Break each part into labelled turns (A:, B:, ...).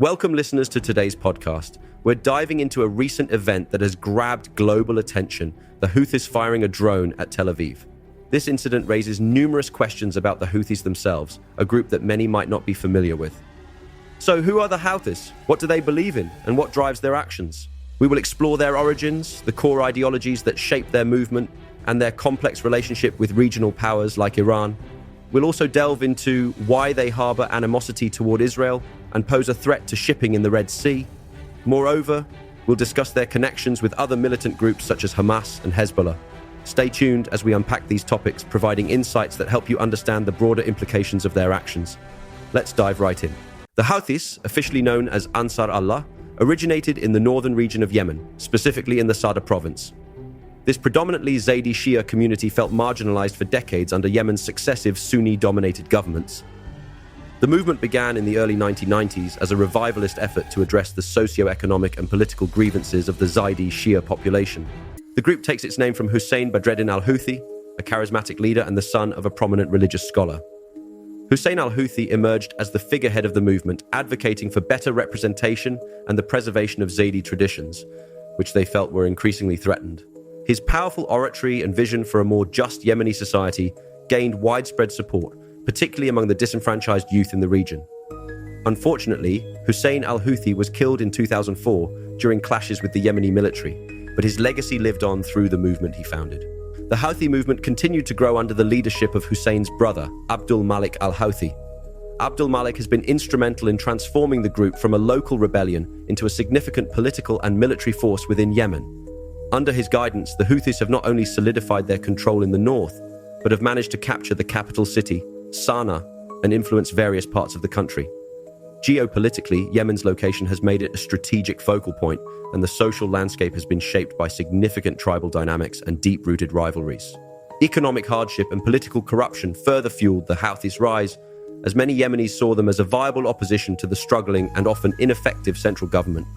A: Welcome listeners to today's podcast. We're diving into a recent event that has grabbed global attention, the Houthis firing a drone at Tel Aviv. This incident raises numerous questions about the Houthis themselves, a group that many might not be familiar with. So who are the Houthis? What do they believe in? And what drives their actions? We will explore their origins, the core ideologies that shape their movement, and their complex relationship with regional powers like Iran. We'll also delve into why they harbor animosity toward Israel and pose a threat to shipping in the Red Sea. Moreover, we'll discuss their connections with other militant groups such as Hamas and Hezbollah. Stay tuned as we unpack these topics, providing insights that help you understand the broader implications of their actions. Let's dive right in. The Houthis, officially known as Ansar Allah, originated in the northern region of Yemen, specifically in the Sada province. This predominantly Zaydi Shia community felt marginalized for decades under Yemen's successive Sunni-dominated governments. The movement began in the early 1990s as a revivalist effort to address the socio-economic and political grievances of the Zaydi Shia population. The group takes its name from Hussein Badreddin al-Houthi, a charismatic leader and the son of a prominent religious scholar. Hussein al-Houthi emerged as the figurehead of the movement, advocating for better representation and the preservation of Zaydi traditions, which they felt were increasingly threatened. His powerful oratory and vision for a more just Yemeni society gained widespread support, particularly among the disenfranchised youth in the region. Unfortunately, Hussein al-Houthi was killed in 2004 during clashes with the Yemeni military, but his legacy lived on through the movement he founded. The Houthi movement continued to grow under the leadership of Hussein's brother, Abdul Malik al-Houthi. Abdul Malik has been instrumental in transforming the group from a local rebellion into a significant political and military force within Yemen. Under his guidance, the Houthis have not only solidified their control in the north, but have managed to capture the capital city, Sana'a, and influence various parts of the country. Geopolitically, Yemen's location has made it a strategic focal point, and the social landscape has been shaped by significant tribal dynamics and deep-rooted rivalries. Economic hardship and political corruption further fueled the Houthis' rise, as many Yemenis saw them as a viable opposition to the struggling and often ineffective central government.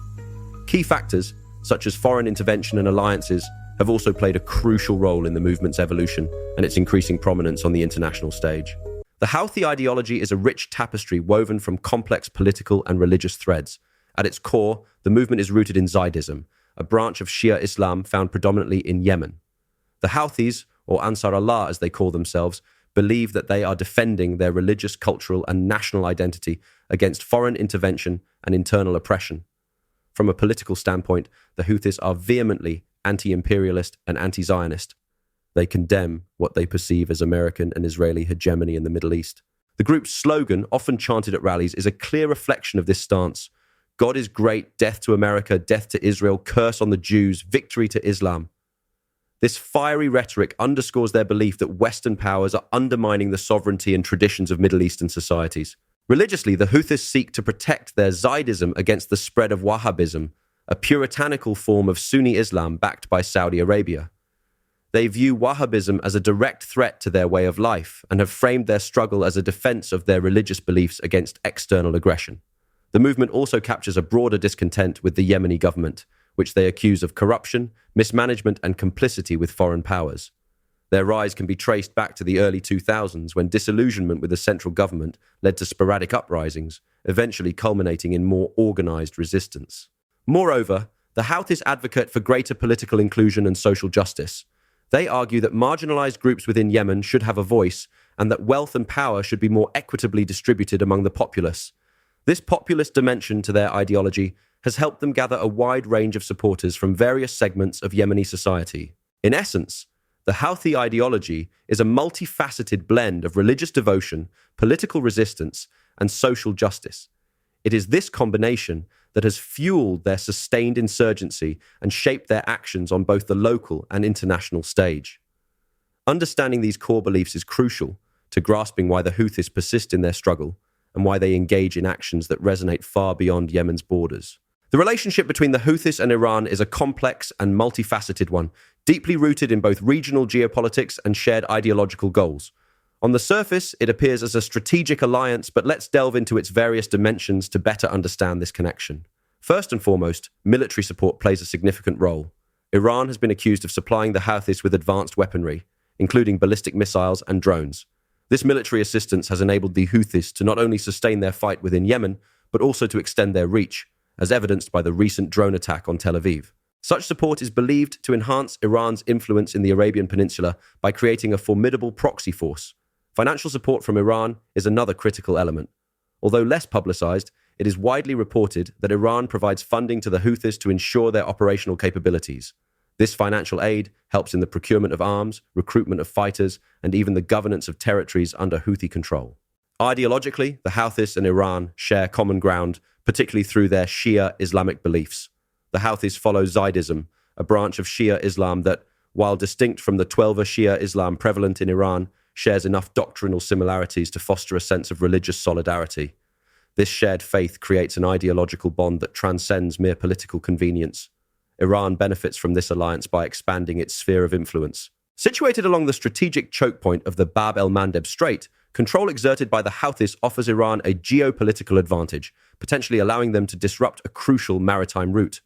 A: Key factors, such as foreign intervention and alliances, have also played a crucial role in the movement's evolution and its increasing prominence on the international stage. The Houthi ideology is a rich tapestry woven from complex political and religious threads. At its core, the movement is rooted in Zaydism, a branch of Shia Islam found predominantly in Yemen. The Houthis, or Ansar Allah as they call themselves, believe that they are defending their religious, cultural, and national identity against foreign intervention and internal oppression. From a political standpoint, the Houthis are vehemently anti-imperialist and anti-Zionist. They condemn what they perceive as American and Israeli hegemony in the Middle East. The group's slogan, often chanted at rallies, is a clear reflection of this stance. God is great, death to America, death to Israel, curse on the Jews, victory to Islam. This fiery rhetoric underscores their belief that Western powers are undermining the sovereignty and traditions of Middle Eastern societies. Religiously, the Houthis seek to protect their Zaydism against the spread of Wahhabism, a puritanical form of Sunni Islam backed by Saudi Arabia. They view Wahhabism as a direct threat to their way of life and have framed their struggle as a defense of their religious beliefs against external aggression. The movement also captures a broader discontent with the Yemeni government, which they accuse of corruption, mismanagement, and complicity with foreign powers. Their rise can be traced back to the early 2000s when disillusionment with the central government led to sporadic uprisings, eventually culminating in more organized resistance. Moreover, the Houthis advocate for greater political inclusion and social justice. They argue that marginalized groups within Yemen should have a voice and that wealth and power should be more equitably distributed among the populace. This populist dimension to their ideology has helped them gather a wide range of supporters from various segments of Yemeni society. In essence, the Houthi ideology is a multifaceted blend of religious devotion, political resistance, and social justice. It is this combination that has fueled their sustained insurgency and shaped their actions on both the local and international stage. Understanding these core beliefs is crucial to grasping why the Houthis persist in their struggle and why they engage in actions that resonate far beyond Yemen's borders. The relationship between the Houthis and Iran is a complex and multifaceted one, deeply rooted in both regional geopolitics and shared ideological goals. On the surface, it appears as a strategic alliance, but let's delve into its various dimensions to better understand this connection. First and foremost, military support plays a significant role. Iran has been accused of supplying the Houthis with advanced weaponry, including ballistic missiles and drones. This military assistance has enabled the Houthis to not only sustain their fight within Yemen, but also to extend their reach, as evidenced by the recent drone attack on Tel Aviv. Such support is believed to enhance Iran's influence in the Arabian Peninsula by creating a formidable proxy force. Financial support from Iran is another critical element. Although less publicized, it is widely reported that Iran provides funding to the Houthis to ensure their operational capabilities. This financial aid helps in the procurement of arms, recruitment of fighters, and even the governance of territories under Houthi control. Ideologically, the Houthis and Iran share common ground, particularly through their Shia Islamic beliefs. The Houthis follow Zaydism, a branch of Shia Islam that, while distinct from the Twelver Shia Islam prevalent in Iran, shares enough doctrinal similarities to foster a sense of religious solidarity. This shared faith creates an ideological bond that transcends mere political convenience. Iran benefits from this alliance by expanding its sphere of influence. Situated along the strategic choke point of the Bab el-Mandeb Strait, control exerted by the Houthis offers Iran a geopolitical advantage, potentially allowing them to disrupt a crucial maritime route.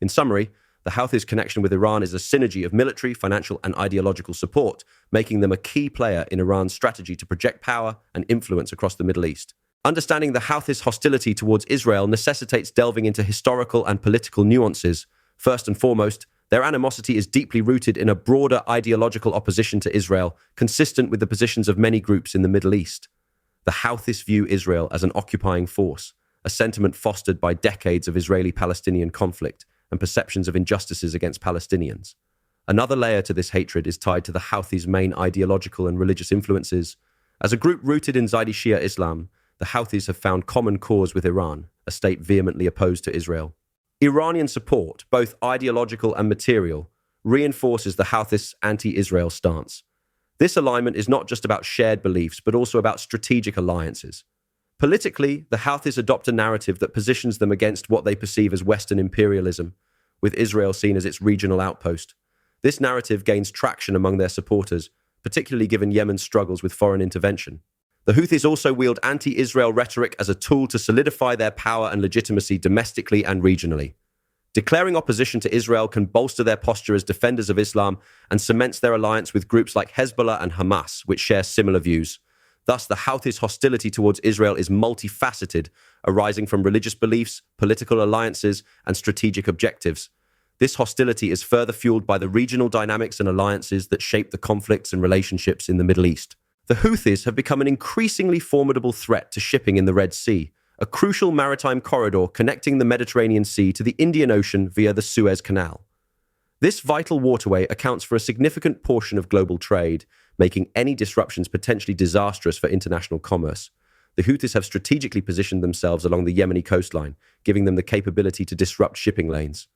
A: In summary, the Houthis' connection with Iran is a synergy of military, financial, and ideological support, making them a key player in Iran's strategy to project power and influence across the Middle East. Understanding the Houthis' hostility towards Israel necessitates delving into historical and political nuances. First and foremost, their animosity is deeply rooted in a broader ideological opposition to Israel, consistent with the positions of many groups in the Middle East. The Houthis view Israel as an occupying force, a sentiment fostered by decades of Israeli-Palestinian conflict and perceptions of injustices against Palestinians. Another layer to this hatred is tied to the Houthis' main ideological and religious influences. As a group rooted in Zaydi Shia Islam, the Houthis have found common cause with Iran, a state vehemently opposed to Israel. Iranian support, both ideological and material, reinforces the Houthis' anti-Israel stance. This alignment is not just about shared beliefs, but also about strategic alliances. Politically, the Houthis adopt a narrative that positions them against what they perceive as Western imperialism, with Israel seen as its regional outpost. This narrative gains traction among their supporters, particularly given Yemen's struggles with foreign intervention. The Houthis also wield anti-Israel rhetoric as a tool to solidify their power and legitimacy domestically and regionally. Declaring opposition to Israel can bolster their posture as defenders of Islam and cements their alliance with groups like Hezbollah and Hamas, which share similar views. Thus, the Houthis' hostility towards Israel is multifaceted, arising from religious beliefs, political alliances, and strategic objectives. This hostility is further fueled by the regional dynamics and alliances that shape the conflicts and relationships in the Middle East. The Houthis have become an increasingly formidable threat to shipping in the Red Sea, a crucial maritime corridor connecting the Mediterranean Sea to the Indian Ocean via the Suez Canal. This vital waterway accounts for a significant portion of global trade, making any disruptions potentially disastrous for international commerce. The Houthis have strategically positioned themselves along the Yemeni coastline, giving them the capability to disrupt shipping lanes.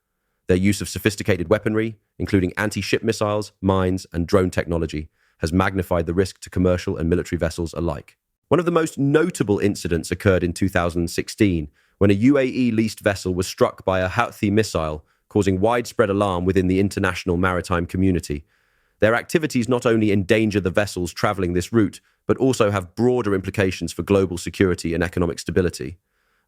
A: Their use of sophisticated weaponry, including anti-ship missiles, mines, and drone technology, has magnified the risk to commercial and military vessels alike. One of the most notable incidents occurred in 2016, when a UAE-leased vessel was struck by a Houthi missile, causing widespread alarm within the international maritime community. Their activities not only endanger the vessels traveling this route, but also have broader implications for global security and economic stability.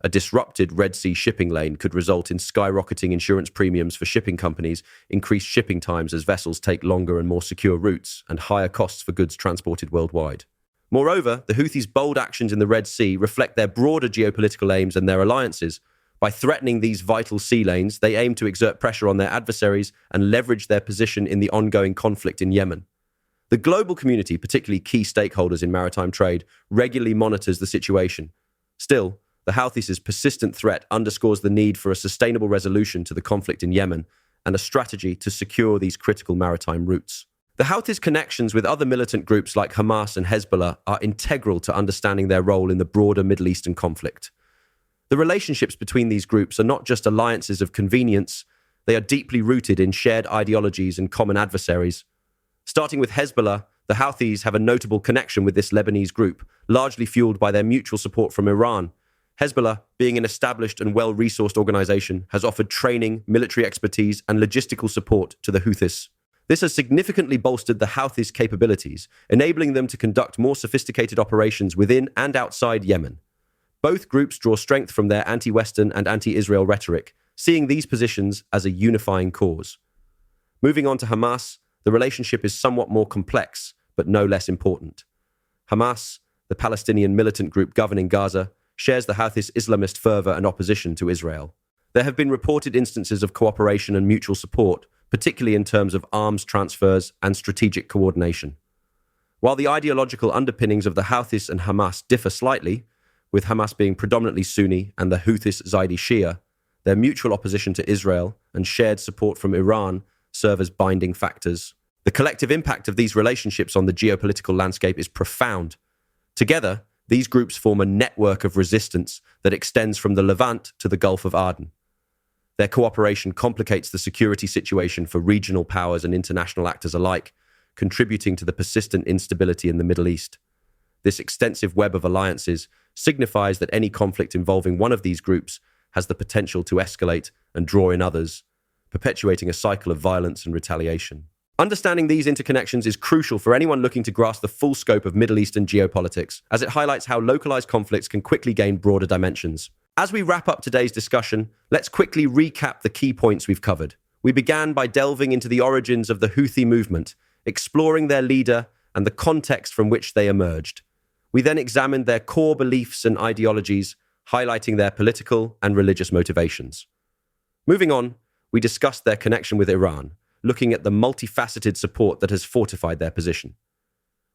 A: A disrupted Red Sea shipping lane could result in skyrocketing insurance premiums for shipping companies, increased shipping times as vessels take longer and more secure routes, and higher costs for goods transported worldwide. Moreover, the Houthis' bold actions in the Red Sea reflect their broader geopolitical aims and their alliances. By threatening these vital sea lanes, they aim to exert pressure on their adversaries and leverage their position in the ongoing conflict in Yemen. The global community, particularly key stakeholders in maritime trade, regularly monitors the situation. Still, the Houthis' persistent threat underscores the need for a sustainable resolution to the conflict in Yemen and a strategy to secure these critical maritime routes. The Houthis' connections with other militant groups like Hamas and Hezbollah are integral to understanding their role in the broader Middle Eastern conflict. The relationships between these groups are not just alliances of convenience, they are deeply rooted in shared ideologies and common adversaries. Starting with Hezbollah, the Houthis have a notable connection with this Lebanese group, largely fueled by their mutual support from Iran. Hezbollah, being an established and well-resourced organization, has offered training, military expertise, and logistical support to the Houthis. This has significantly bolstered the Houthis' capabilities, enabling them to conduct more sophisticated operations within and outside Yemen. Both groups draw strength from their anti-Western and anti-Israel rhetoric, seeing these positions as a unifying cause. Moving on to Hamas, the relationship is somewhat more complex, but no less important. Hamas, the Palestinian militant group governing Gaza, shares the Houthis' Islamist fervor and opposition to Israel. There have been reported instances of cooperation and mutual support, particularly in terms of arms transfers and strategic coordination. While the ideological underpinnings of the Houthis and Hamas differ slightly, with Hamas being predominantly Sunni and the Houthis Zaidi Shia, their mutual opposition to Israel and shared support from Iran serve as binding factors. The collective impact of these relationships on the geopolitical landscape is profound. Together, these groups form a network of resistance that extends from the Levant to the Gulf of Aden. Their cooperation complicates the security situation for regional powers and international actors alike, contributing to the persistent instability in the Middle East. This extensive web of alliances signifies that any conflict involving one of these groups has the potential to escalate and draw in others, perpetuating a cycle of violence and retaliation. Understanding these interconnections is crucial for anyone looking to grasp the full scope of Middle Eastern geopolitics, as it highlights how localized conflicts can quickly gain broader dimensions. As we wrap up today's discussion, let's quickly recap the key points we've covered. We began by delving into the origins of the Houthi movement, exploring their leader and the context from which they emerged. We then examined their core beliefs and ideologies, highlighting their political and religious motivations. Moving on, we discussed their connection with Iran, looking at the multifaceted support that has fortified their position.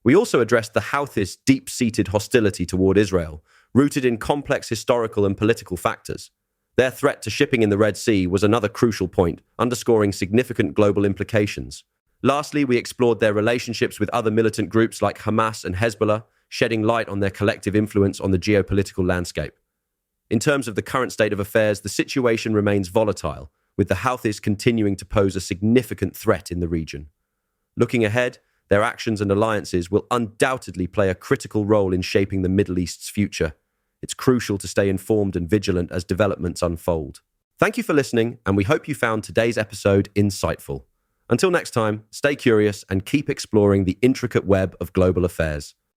A: We also addressed the Houthis' deep-seated hostility toward Israel, rooted in complex historical and political factors. Their threat to shipping in the Red Sea was another crucial point, underscoring significant global implications. Lastly, we explored their relationships with other militant groups like Hamas and Hezbollah, shedding light on their collective influence on the geopolitical landscape. In terms of the current state of affairs, the situation remains volatile, with the Houthis continuing to pose a significant threat in the region. Looking ahead, their actions and alliances will undoubtedly play a critical role in shaping the Middle East's future. It's crucial to stay informed and vigilant as developments unfold. Thank you for listening, and we hope you found today's episode insightful. Until next time, stay curious and keep exploring the intricate web of global affairs.